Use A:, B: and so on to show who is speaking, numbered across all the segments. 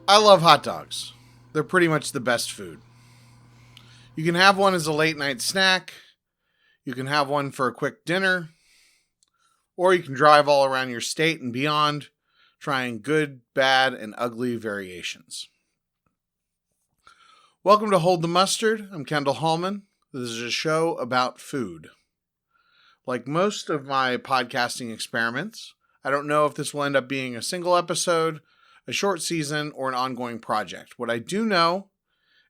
A: I love hot dogs. They're pretty much the best food. You can have one as a late night snack, you can have one for a quick dinner, or you can drive all around your state and beyond, trying good, bad, and ugly variations. Welcome to Hold the Mustard. I'm Kendall Hallman. This is a show about food. Like most of my podcasting experiments, I don't know if this will end up being a single episode, a short season, or an ongoing project. What I do know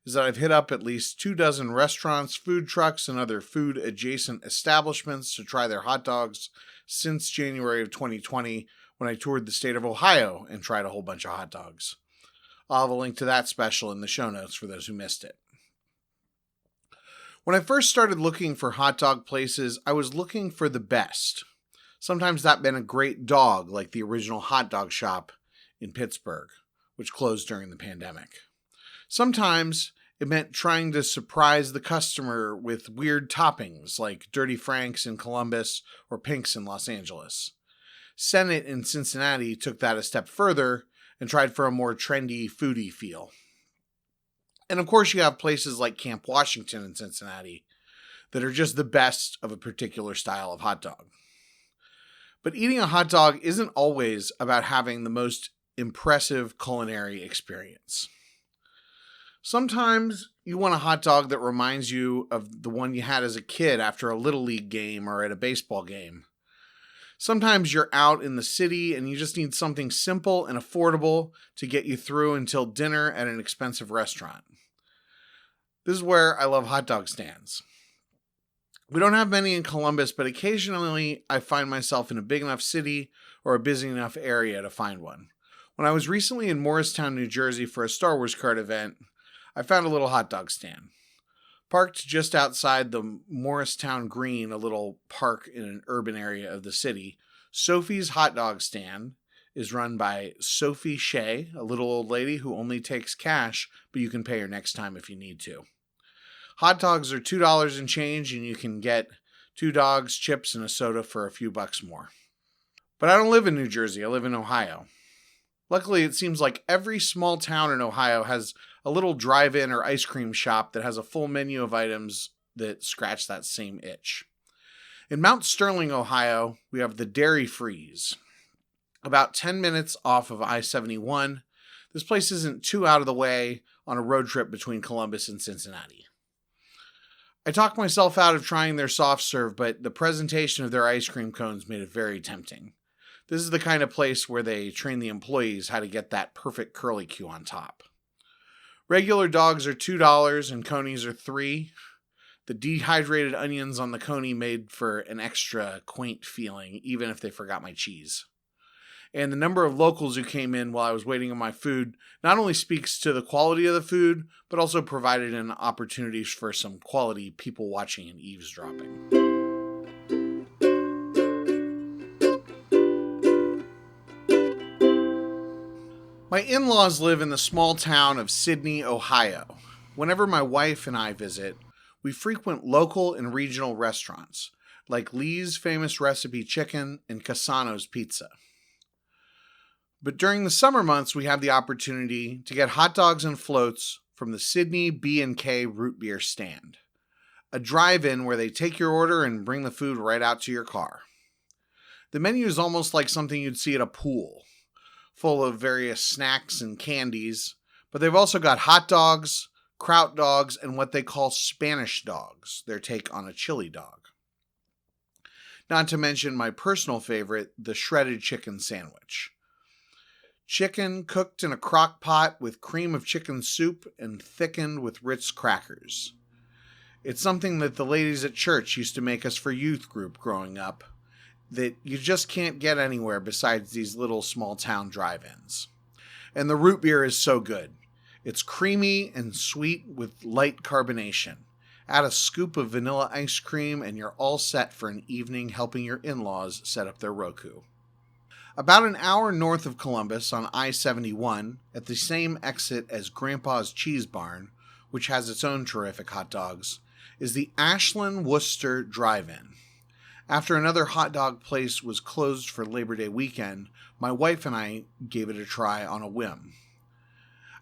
A: is that I've hit up at least 24 restaurants, food trucks, and other food-adjacent establishments to try their hot dogs since January of 2020 when I toured the state of Ohio and tried a whole bunch of hot dogs. I'll have a link to that special in the show notes for those who missed it. When I first started looking for hot dog places, I was looking for the best. Sometimes that meant a great dog like the original hot dog shop in Pittsburgh, which closed during the pandemic. Sometimes it meant trying to surprise the customer with weird toppings like Dirty Frank's in Columbus or Pink's in Los Angeles. Senate in Cincinnati took that a step further and tried for a more trendy, foodie feel. And of course you have places like Camp Washington in Cincinnati that are just the best of a particular style of hot dog. But eating a hot dog isn't always about having the most impressive culinary experience. Sometimes you want a hot dog that reminds you of the one you had as a kid after a Little League game or at a baseball game. Sometimes you're out in the city and you just need something simple and affordable to get you through until dinner at an expensive restaurant. This is where I love hot dog stands. We don't have many in Columbus, but occasionally I find myself in a big enough city or a busy enough area to find one. When I was recently in Morristown, New Jersey for a Star Wars card event, I found a little hot dog stand. Parked just outside the Morristown Green, a little park in an urban area of the city, Sophie's Hot Dog Stand is run by Sophie Shea, a little old lady who only takes cash, but you can pay her next time if you need to. Hot dogs are $2 and change, and you can get 2 dogs, chips, and a soda for a few bucks more. But I don't live in New Jersey, I live in Ohio. Luckily, it seems like every small town in Ohio has a little drive-in or ice cream shop that has a full menu of items that scratch that same itch. In Mount Sterling, Ohio, we have the Dairy Freeze. About 10 minutes off of I-71, this place isn't too out of the way on a road trip between Columbus and Cincinnati. I talked myself out of trying their soft serve, but the presentation of their ice cream cones made it very tempting. This is the kind of place where they train the employees how to get that perfect curly Q on top. Regular dogs are $2 and conies are $3. The dehydrated onions on the coney made for an extra quaint feeling, even if they forgot my cheese. And the number of locals who came in while I was waiting on my food not only speaks to the quality of the food, but also provided an opportunity for some quality people watching and eavesdropping. My in-laws live in the small town of Sidney, Ohio. Whenever my wife and I visit, we frequent local and regional restaurants, like Lee's Famous Recipe Chicken and Casano's Pizza. But during the summer months, we have the opportunity to get hot dogs and floats from the Sidney B&K Root Beer Stand, a drive-in where they take your order and bring the food right out to your car. The menu is almost like something you'd see at a pool, full of various snacks and candies, but they've also got hot dogs, kraut dogs, and what they call Spanish dogs, their take on a chili dog. Not to mention my personal favorite, the shredded chicken sandwich. Chicken cooked in a crock pot with cream of chicken soup and thickened with Ritz crackers. It's something that the ladies at church used to make us for youth group growing up, that you just can't get anywhere besides these little small town drive-ins. And the root beer is so good. It's creamy and sweet with light carbonation. Add a scoop of vanilla ice cream and you're all set for an evening helping your in-laws set up their Roku. About an hour north of Columbus on I-71, at the same exit as Grandpa's Cheese Barn, which has its own terrific hot dogs, is the Ashland Worcester Drive-In. After another hot dog place was closed for Labor Day weekend, my wife and I gave it a try on a whim.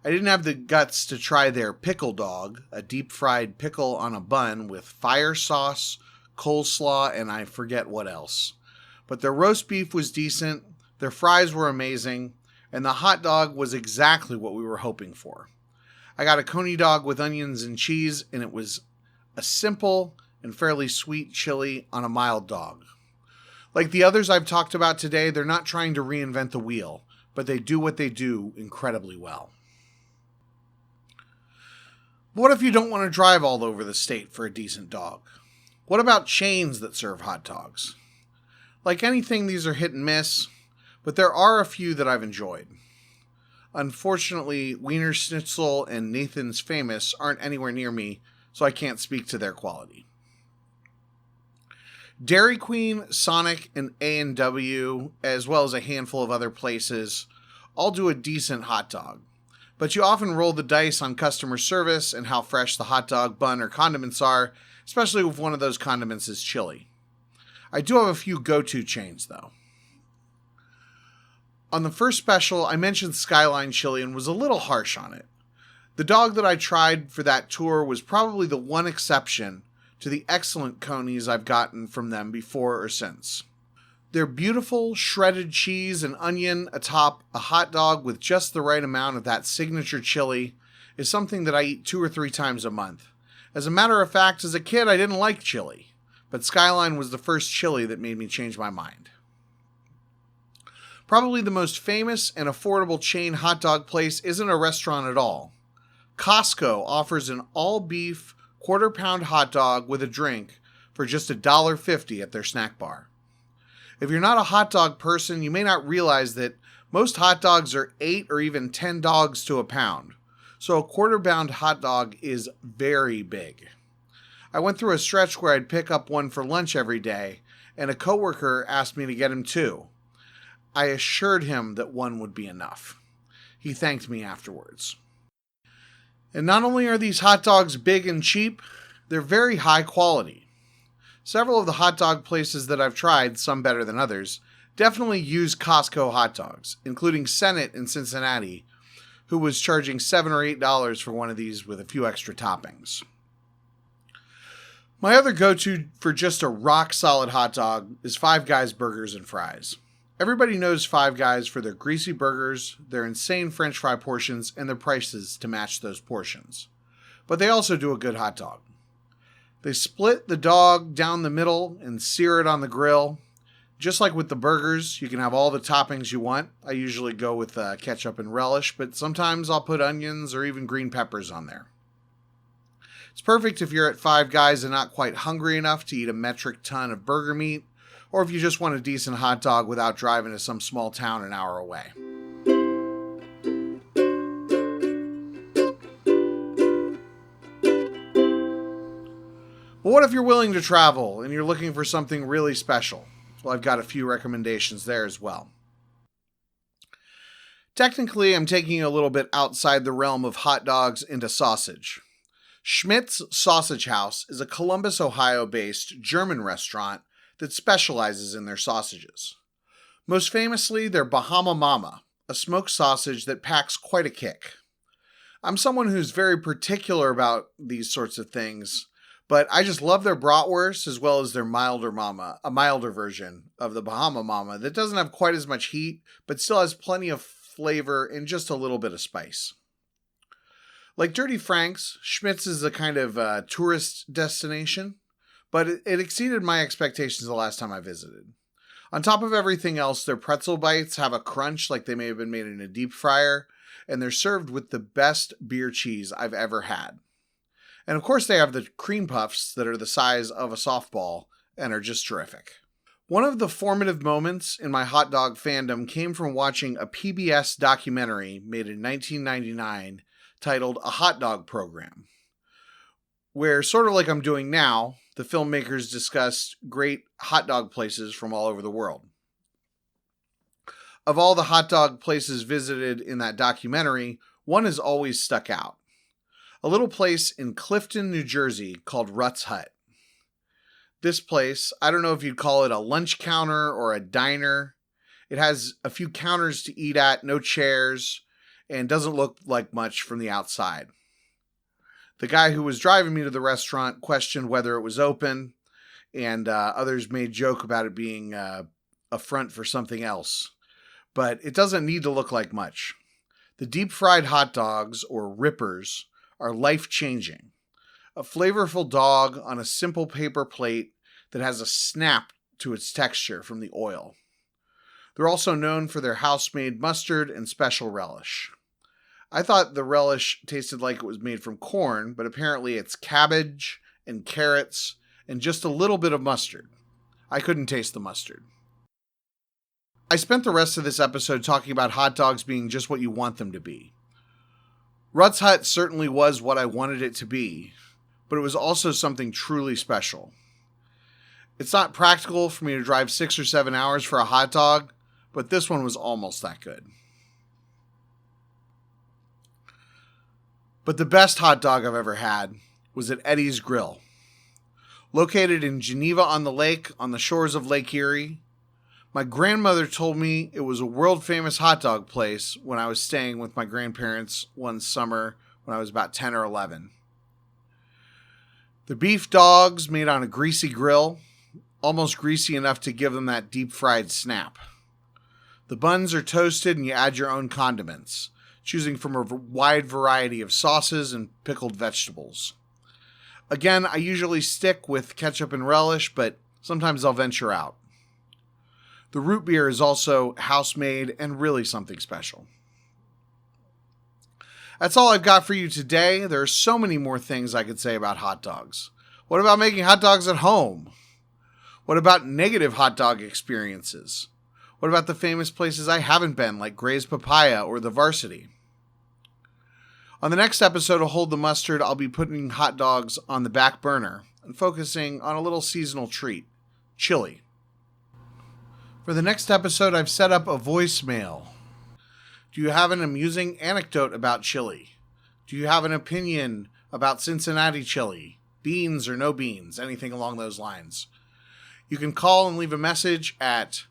A: I didn't have the guts to try their pickle dog, a deep-fried pickle on a bun with fire sauce, coleslaw, and I forget what else. But their roast beef was decent, their fries were amazing, and the hot dog was exactly what we were hoping for. I got a coney dog with onions and cheese, and it was a simple and fairly sweet chili on a mild dog. Like the others I've talked about today, they're not trying to reinvent the wheel, but they do what they do incredibly well. What if you don't want to drive all over the state for a decent dog? What about chains that serve hot dogs? Like anything, these are hit and miss, but there are a few that I've enjoyed. Unfortunately, Wiener Schnitzel and Nathan's Famous aren't anywhere near me, so I can't speak to their quality. Dairy Queen, Sonic, and A&W, as well as a handful of other places, all do a decent hot dog. But you often roll the dice on customer service and how fresh the hot dog, bun, or condiments are, especially if one of those condiments is chili. I do have a few go-to chains, though. On the first special, I mentioned Skyline Chili and was a little harsh on it. The dog that I tried for that tour was probably the one exception to the excellent conies I've gotten from them before or since. Their beautiful shredded cheese and onion atop a hot dog with just the right amount of that signature chili is something that I eat 2 or 3 times a month. As a matter of fact, as a kid, I didn't like chili, but Skyline was the first chili that made me change my mind. Probably the most famous and affordable chain hot dog place isn't a restaurant at all. Costco offers an all-beef quarter-pound hot dog with a drink for just $1.50 at their snack bar. If you're not a hot dog person, you may not realize that most hot dogs are 8 or even 10 dogs to a pound, so a quarter-pound hot dog is very big. I went through a stretch where I'd pick up one for lunch every day, and a coworker asked me to get him 2. I assured him that one would be enough. He thanked me afterwards. And not only are these hot dogs big and cheap, they're very high quality. Several of the hot dog places that I've tried, some better than others, definitely use Costco hot dogs, including Senate in Cincinnati, who was charging $7 or $8 for one of these with a few extra toppings. My other go-to for just a rock-solid hot dog is Five Guys Burgers and Fries. Everybody knows Five Guys for their greasy burgers, their insane French fry portions, and their prices to match those portions. But they also do a good hot dog. They split the dog down the middle and sear it on the grill. Just like with the burgers, you can have all the toppings you want. I usually go with ketchup and relish, but sometimes I'll put onions or even green peppers on there. It's perfect if you're at Five Guys and not quite hungry enough to eat a metric ton of burger meat, or if you just want a decent hot dog without driving to some small town an hour away. But what if you're willing to travel and you're looking for something really special? Well, I've got a few recommendations there as well. Technically, I'm taking a little bit outside the realm of hot dogs into sausage. Schmidt's Sausage House is a Columbus, Ohio-based German restaurant that specializes in their sausages. Most famously, their Bahama Mama, a smoked sausage that packs quite a kick. I'm someone who's very particular about these sorts of things, but I just love their bratwurst as well as their milder mama, a milder version of the Bahama Mama that doesn't have quite as much heat, but still has plenty of flavor and just a little bit of spice. Like Dirty Frank's, Schmidt's is a kind of tourist destination, but it exceeded my expectations the last time I visited. On top of everything else, their pretzel bites have a crunch like they may have been made in a deep fryer, and they're served with the best beer cheese I've ever had. And of course, they have the cream puffs that are the size of a softball and are just terrific. One of the formative moments in my hot dog fandom came from watching a PBS documentary made in 1999 titled A Hot Dog Program, where, sort of like I'm doing now, the filmmakers discussed great hot dog places from all over the world. Of all the hot dog places visited in that documentary, one has always stuck out. A little place in Clifton, New Jersey called Rutt's Hut. This place, I don't know if you'd call it a lunch counter or a diner. It has a few counters to eat at, no chairs. and doesn't look like much from the outside. The guy who was driving me to the restaurant questioned whether it was open, and others made joke about it being a front for something else. But it doesn't need to look like much. The deep-fried hot dogs, or rippers, are life-changing. A flavorful dog on a simple paper plate that has a snap to its texture from the oil. They're also known for their house-made mustard and special relish. I thought the relish tasted like it was made from corn, but apparently it's cabbage and carrots and just a little bit of mustard. I couldn't taste the mustard. I spent the rest of this episode talking about hot dogs being just what you want them to be. Rutt's Hut certainly was what I wanted it to be, but it was also something truly special. It's not practical for me to drive 6 or 7 hours for a hot dog, but this one was almost that good. But the best hot dog I've ever had was at Eddie's Grill. Located in Geneva on the Lake, on the shores of Lake Erie, my grandmother told me it was a world-famous hot dog place when I was staying with my grandparents one summer when I was about 10 or 11. The beef dogs made on a greasy grill, almost greasy enough to give them that deep-fried snap. The buns are toasted and you add your own condiments, choosing from a wide variety of sauces and pickled vegetables. Again, I usually stick with ketchup and relish, but sometimes I'll venture out. The root beer is also house-made and really something special. That's all I've got for you today. There are so many more things I could say about hot dogs. What about making hot dogs at home? What about negative hot dog experiences? What about the famous places I haven't been, like Gray's Papaya or the Varsity? On the next episode of Hold the Mustard, I'll be putting hot dogs on the back burner and focusing on a little seasonal treat, chili. For the next episode, I've set up a voicemail. Do you have an amusing anecdote about chili? Do you have an opinion about Cincinnati chili? Beans or no beans? Anything along those lines. You can call and leave a message at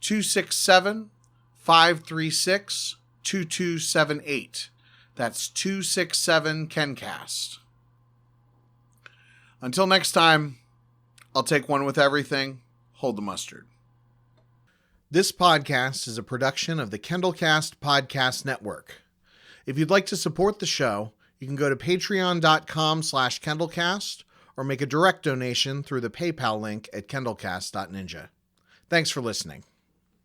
A: 267-536-2278. That's 267-KENCAST. Until next time, I'll take one with everything. Hold the mustard. This podcast is a production of the KendallCast Podcast Network. If you'd like to support the show, you can go to patreon.com/KendallCast or make a direct donation through the PayPal link at kendallcast.ninja. Thanks for listening.